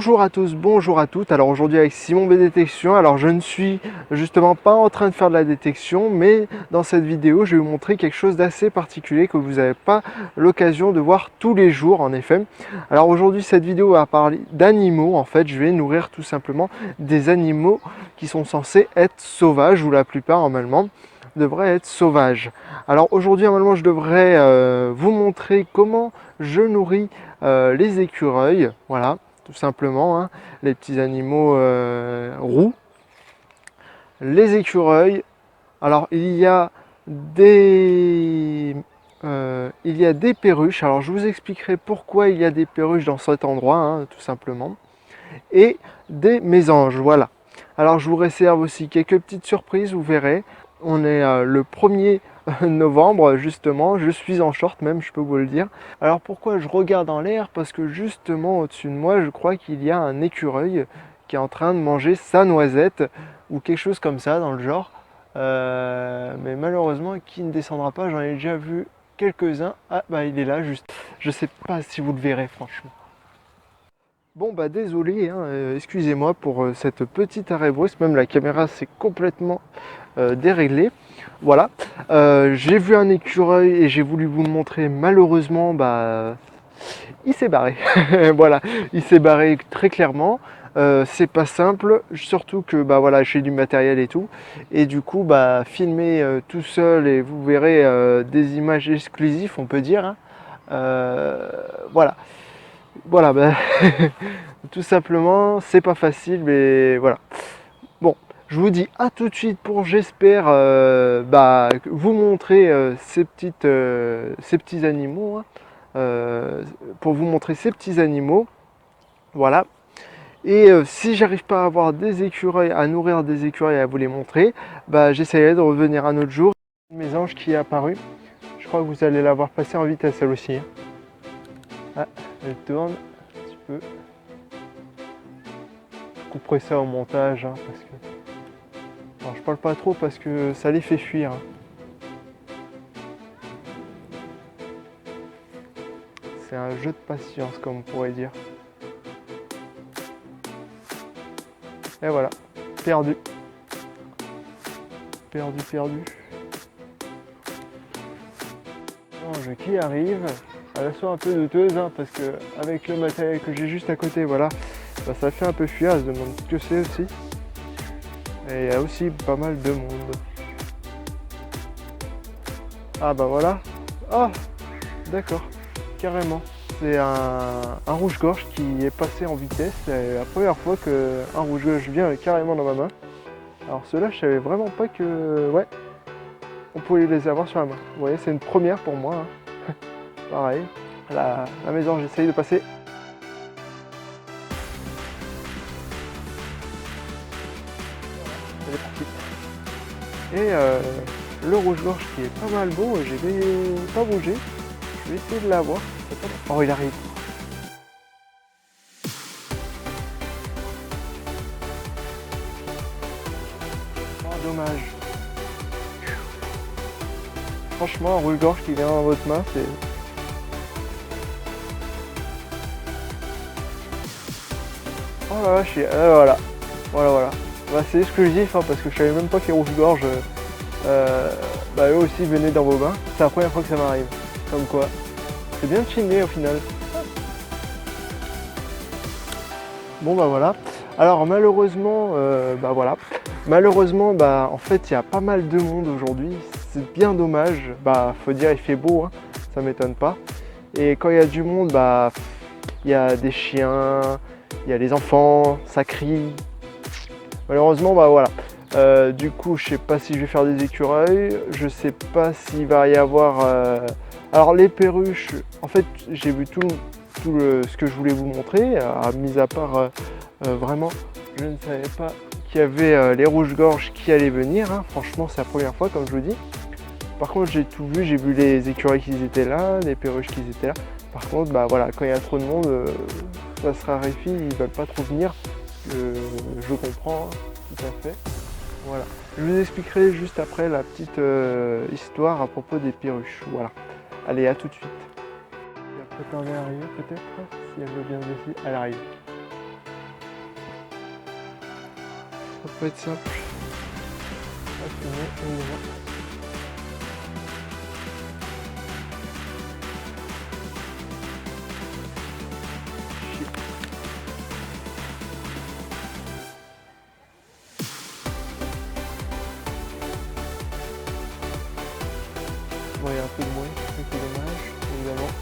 Bonjour à tous, bonjour à toutes. Alors aujourd'hui avec Simon B Détection. Alors je ne suis justement pas en train de faire de la détection, mais dans cette vidéo je vais vous montrer quelque chose d'assez particulier que vous n'avez pas l'occasion de voir tous les jours en effet. Alors aujourd'hui cette vidéo va parler d'animaux. En fait je vais nourrir tout simplement des animaux qui sont censés être sauvages, ou la plupart normalement devraient être sauvages. Alors aujourd'hui normalement je devrais vous montrer comment je nourris les écureuils, voilà, tout simplement, hein, les petits animaux roux. Les écureuils, alors il y a des perruches, alors je vous expliquerai pourquoi il y a des perruches dans cet endroit, hein, tout simplement, et des mésanges, voilà. Alors je vous réserve aussi quelques petites surprises, vous verrez. On est le 1er novembre justement, je suis en short même, je peux vous le dire. Alors pourquoi je regarde en l'air? Parce que justement au-dessus de moi, je crois qu'il y a un écureuil qui est en train de manger sa noisette ou quelque chose comme ça dans le genre. Mais malheureusement qui ne descendra pas, j'en ai déjà vu quelques-uns. Ah bah il est là juste, je sais pas si vous le verrez franchement. Bon bah désolé, hein, excusez-moi pour cette petite arrêt brusque, même la caméra s'est complètement déréglée. Voilà, j'ai vu un écureuil et j'ai voulu vous le montrer, malheureusement bah il s'est barré. Voilà, il s'est barré très clairement. C'est pas simple, surtout que bah voilà, j'ai du matériel et tout, et du coup bah filmer tout seul, et vous verrez des images exclusives on peut dire, hein. Voilà. Voilà, bah, tout simplement, c'est pas facile, mais voilà. Bon, je vous dis à tout de suite pour, j'espère, bah, vous montrer ces petits animaux, hein, pour vous montrer ces petits animaux, voilà. Et si j'arrive pas à avoir des écureuils, à nourrir des écureuils et à vous les montrer, bah, j'essaierai de revenir un autre jour. Une mésange qui est apparue, je crois que vous allez la voir passer en vitesse elle aussi, hein. Ah, elle tourne. Je couperai ça au montage, hein, parce que... Alors, je parle pas trop parce que ça les fait fuir, hein. C'est un jeu de patience, comme on pourrait dire. Et voilà, perdu. Perdu, perdu. L'ange qui arrive. Elle soit un peu douteuse, hein, parce que avec le matériel que j'ai juste à côté, voilà, bah, ça fait un peu fuir. Elle se demande ce que c'est aussi. Et il y a aussi pas mal de monde. Ah bah voilà. Ah, d'accord, carrément. C'est un rouge-gorge qui est passé en vitesse. C'est la première fois qu'un rouge-gorge vient carrément dans ma main. Alors ceux-là, je savais vraiment pas que... Ouais, on pouvait les avoir sur la main. Vous voyez, c'est une première pour moi, hein. Pareil. La maison, j'essaye de passer. Elle est partie. Et le rouge-gorge qui est pas mal beau, j'ai pas bougé. Je vais essayer de l'avoir. Oh, il arrive. Oh, dommage. Franchement, un rouge-gorge qui vient dans votre main, c'est... Oh la vache, voilà. Voilà. Bah, c'est exclusif, hein, parce que je savais même pas que les rouges-gorges, bah, eux aussi venaient dans vos mains. C'est la première fois que ça m'arrive. Comme quoi. C'est bien chillé au final. Bon bah voilà. Alors malheureusement, bah voilà. Malheureusement, bah en fait il y a pas mal de monde aujourd'hui. C'est bien dommage. Bah faut dire il fait beau, hein, ça m'étonne pas. Et quand il y a du monde, bah il y a des chiens, il y a les enfants, ça crie. Malheureusement, bah voilà. Du coup, je sais pas si je vais faire des écureuils. Je sais pas s'il va y avoir. Alors les perruches, en fait, j'ai vu tout ce que je voulais vous montrer, mis à part vraiment, je ne savais pas qu'il y avait les rouges-gorges qui allaient venir, hein. Franchement, c'est la première fois, comme je vous dis. Par contre, j'ai tout vu, j'ai vu les écureuils qui étaient là, les perruches qui étaient là. Par contre, bah voilà, quand il y a trop de monde, ça se raréfie, ils veulent pas trop venir. Je comprends, hein, tout à fait. Voilà. Je vous expliquerai juste après la petite histoire à propos des perruches. Voilà. Allez, à tout de suite. Elle va peut-être arriver, peut-être, si elle veut bien se décider. Elle arrive. va pas être simple. Hop, on y va. Bon, il y a un peu de moins, c'est dommage, évidemment.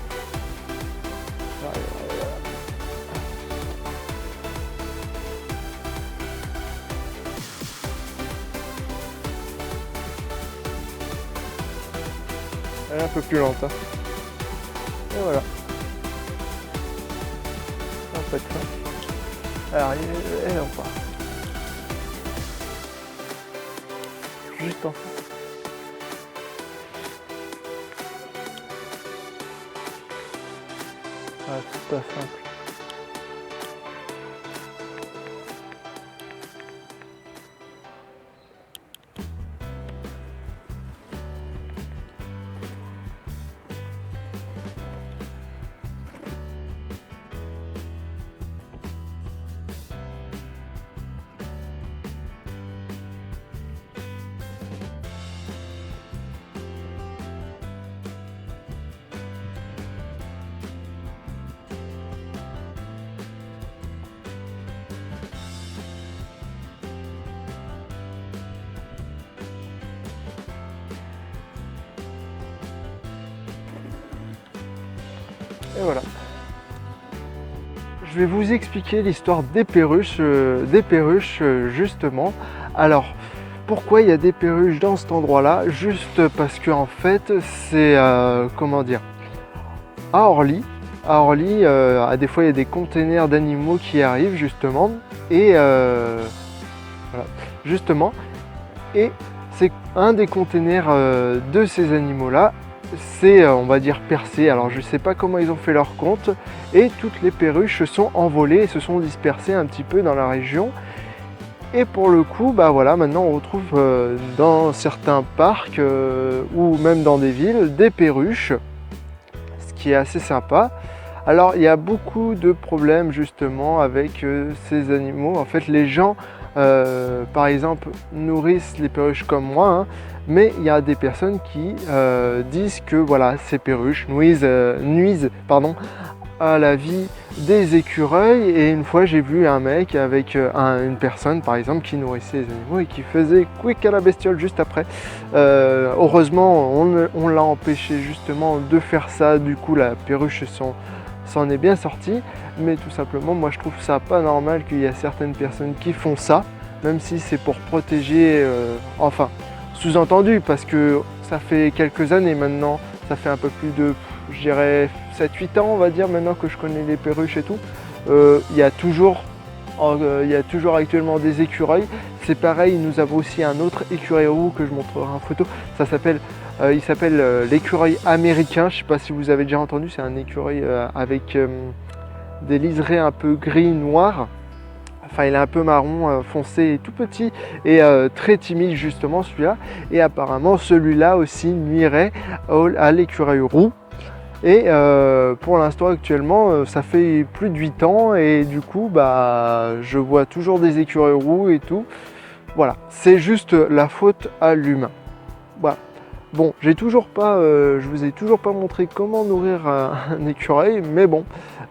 Elle est un peu plus lente. Hein. Et voilà. Ça va pas être simple. Alors, elle en part. Juste en face. Ah, c'est pas simple. Et voilà. Je vais vous expliquer l'histoire des perruches, justement. Alors, pourquoi il y a des perruches dans cet endroit-là? Juste parce que en fait, c'est comment dire, à Orly. À Orly, des fois il y a des containers d'animaux qui arrivent justement, et voilà, justement, et c'est un des containers de ces animaux-là. C'est, on va dire, percé. Alors je sais pas comment ils ont fait leur compte, et toutes les perruches sont envolées et se sont dispersées un petit peu dans la région. Et pour le coup, bah voilà, maintenant on retrouve dans certains parcs ou même dans des villes des perruches, ce qui est assez sympa. Alors il y a beaucoup de problèmes justement avec ces animaux. En fait, les gens par exemple nourrissent les perruches comme moi, hein, mais il y a des personnes qui disent que voilà, ces perruches nuisent à la vie des écureuils. Et une fois j'ai vu un mec avec une personne par exemple qui nourrissait les animaux et qui faisait quick à la bestiole juste après. Heureusement on l'a empêché justement de faire ça, du coup la perruche s'en est bien sortie, mais tout simplement moi je trouve ça pas normal qu'il y a certaines personnes qui font ça, même si c'est pour protéger, enfin sous-entendu, parce que ça fait quelques années maintenant, ça fait un peu plus de, je dirais 7-8 ans on va dire maintenant que je connais les perruches et tout. Il y a toujours actuellement des écureuils. C'est pareil, nous avons aussi un autre écureuil roux que je montrerai en photo. Il s'appelle l'écureuil américain. Je ne sais pas si vous avez déjà entendu, c'est un écureuil avec des liserés un peu gris-noir. Enfin, il est un peu marron foncé et tout petit et très timide justement celui-là. Et apparemment celui-là aussi nuirait à l'écureuil roux. Et pour l'instant actuellement ça fait plus de 8 ans et du coup bah je vois toujours des écureuils roux et tout. Voilà, c'est juste la faute à l'humain. Voilà. Bon, je vous ai toujours pas montré comment nourrir un écureuil, mais bon,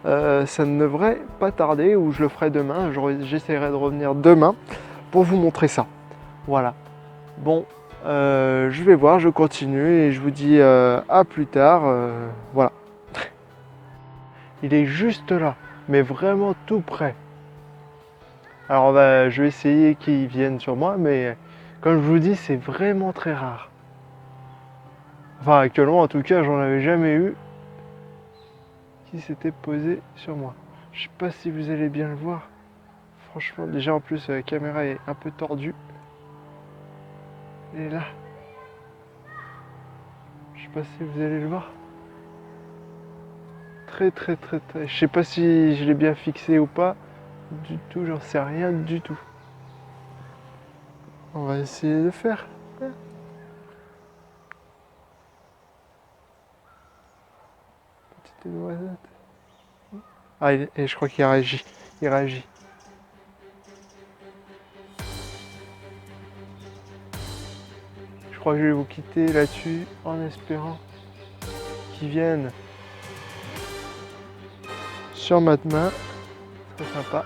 ça ne devrait pas tarder, ou je le ferai demain. J'essaierai de revenir demain pour vous montrer ça. Voilà. Bon, je vais voir, je continue et je vous dis à plus tard. Voilà. Il est juste là, mais vraiment tout près. Alors je vais essayer qu'il vienne sur moi, mais comme je vous dis, c'est vraiment très rare. Enfin, actuellement, en tout cas, j'en avais jamais eu qui s'était posé sur moi. Je sais pas si vous allez bien le voir. Franchement, déjà en plus, la caméra est un peu tordue. Et là, je sais pas si vous allez le voir. Très. Je sais pas si je l'ai bien fixé ou pas. Du tout, j'en sais rien du tout. On va essayer de faire. Petite noisette. Ah, et je crois qu'il réagit. Il réagit. crois que je vais vous quitter là-dessus en espérant qu'ils viennent sur ma main. Très sympa.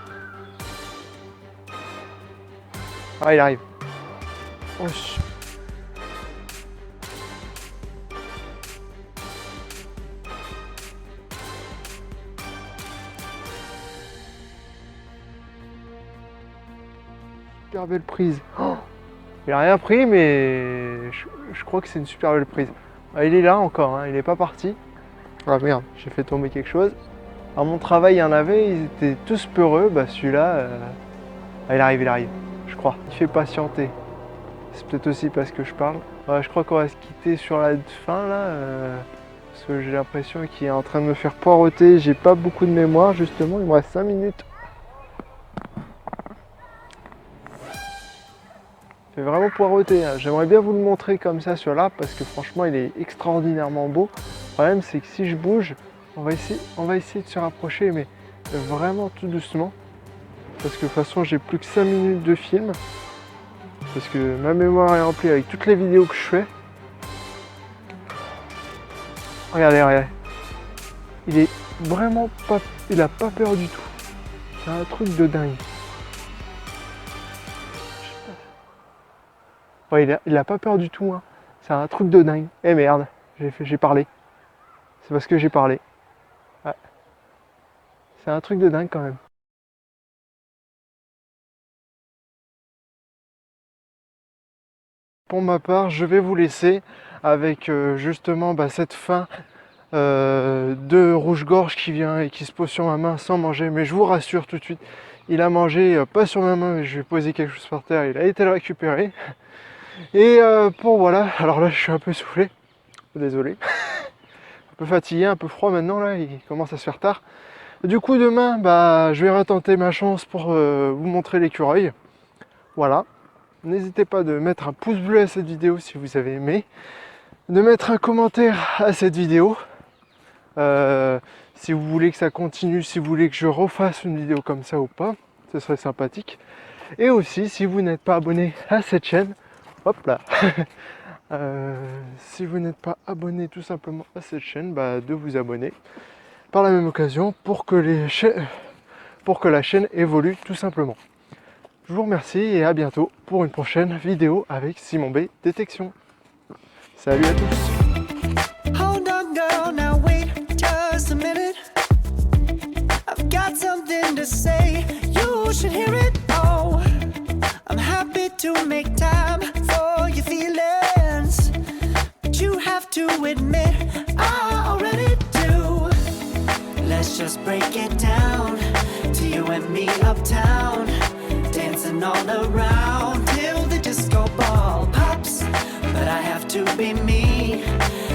Ah, il arrive. Oh, super belle prise. Oh, il a rien pris, mais je crois que c'est une super belle prise. Ah, il est là encore, hein, il n'est pas parti. Ah merde, j'ai fait tomber quelque chose. À mon travail, il y en avait, ils étaient tous peureux. Bah celui-là, ah, il arrive, je crois. Il fait patienter. C'est peut-être aussi parce que je parle. Ouais, je crois qu'on va se quitter sur la fin là. Parce que j'ai l'impression qu'il est en train de me faire poireauter. J'ai pas beaucoup de mémoire justement, il me reste 5 minutes. Il fait vraiment poireauter, hein. J'aimerais bien vous le montrer comme ça sur l'arbre parce que franchement il est extraordinairement beau. Le problème c'est que si je bouge, on va essayer de se rapprocher, mais vraiment tout doucement. Parce que de toute façon j'ai plus que 5 minutes de film. Parce que ma mémoire est remplie avec toutes les vidéos que je fais. Regardez. Il est vraiment pas. Il a pas peur du tout. C'est un truc de dingue. Ouais, il a pas peur du tout, hein. C'est un truc de dingue. Eh merde, j'ai parlé. C'est parce que j'ai parlé. Ouais. C'est un truc de dingue quand même. Pour ma part, je vais vous laisser avec justement cette fin de rouge-gorge qui vient et qui se pose sur ma main sans manger. Mais je vous rassure tout de suite, il a mangé pas sur ma main, mais je vais poser quelque chose par terre, il a été le récupérer. Et pour voilà, alors là je suis un peu soufflé, désolé, un peu fatigué, un peu froid maintenant là, il commence à se faire tard. Du coup demain, je vais retenter ma chance pour vous montrer l'écureuil. Voilà, n'hésitez pas de mettre un pouce bleu à cette vidéo si vous avez aimé, de mettre un commentaire à cette vidéo. Si vous voulez que ça continue, si vous voulez que je refasse une vidéo comme ça ou pas, ce serait sympathique. Et aussi, si vous n'êtes pas abonné à cette chaîne, hop là, si vous n'êtes pas abonné tout simplement à cette chaîne, de vous abonner par la même occasion pour que la chaîne évolue tout simplement. Je vous remercie et à bientôt pour une prochaine vidéo avec Simon B Détection. Salut à tous. A minute, I've got something to say, you should hear it. Oh, I'm happy to make time for your feelings, but you have to admit I already do. Let's just break it down to you and me uptown, dancing all around till the disco ball pops. But I have to be me,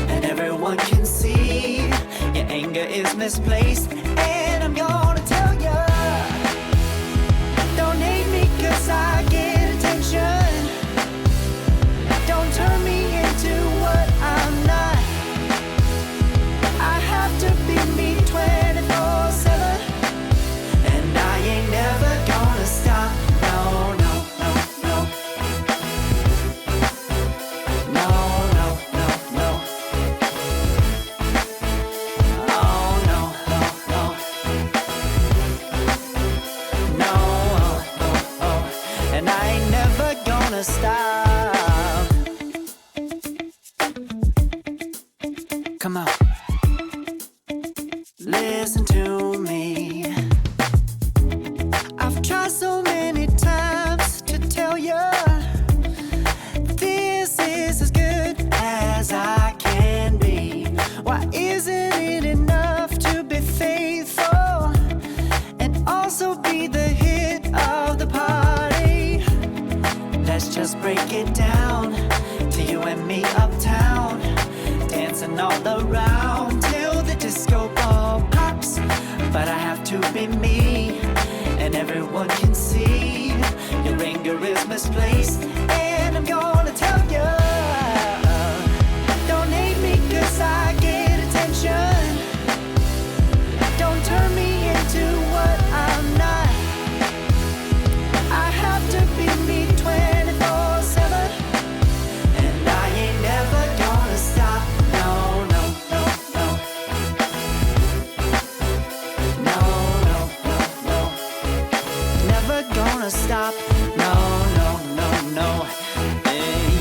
and everyone can see your anger is misplaced, and I'm gonna tell ya, don't hate me 'cause I get attention. Don't turn me into what I'm not. I have to be me 24/7, and I ain't never gonna stop. No, no, no, no. No, no, no, no. Oh, no, no, no. No, oh, oh, oh. And I ain't never gonna stop. Come on. Listen to me. I've tried so many times to tell you this is as good as I can be. Why isn't it enough to be faithful and also be the hit of the party? Let's just break it down to you and me uptown, dancing all around till the disco ball pops. But I have to be me, and everyone can see your anger is misplaced, and I'm gonna tell you, don't hate me 'cause I get attention. Don't turn me into what I'm not. I have to be me 24/7, and I ain't gonna stop. No, no, no, no. Hey,